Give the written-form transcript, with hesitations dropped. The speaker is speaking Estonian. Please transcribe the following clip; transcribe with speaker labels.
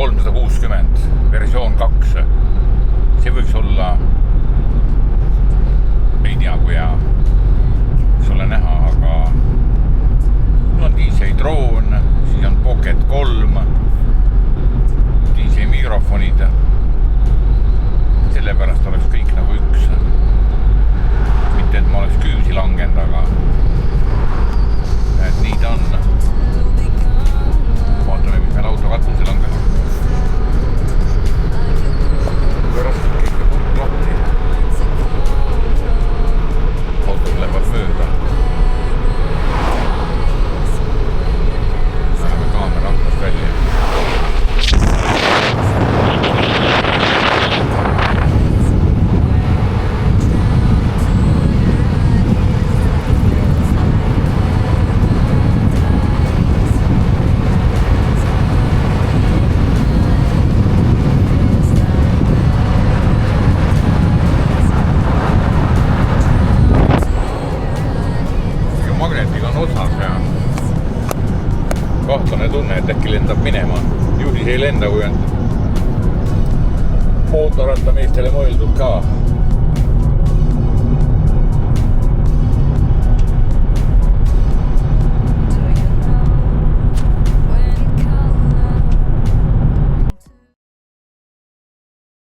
Speaker 1: 360 versioon 2. See võiks olla, ei tea kui hea, võiks olla näha, aga mul on DJ droon, siis on Pocket 3, DJ mikrofonid. Sellepärast oleks kõik nagu üks. Mitte, et ma oleks küüsi langenud, aga et nii ta on. Vaatame, mis meil auto katusel on ka. Pärast ikka purk lahti. Autod lähevad mööda. Läheme kaamera aknast välja. Magnetiga on otsas ja kahtlane tunne, et äkki lendab minema. Juhis ei lenda, kui on mootorrattameestele mõeldud ka.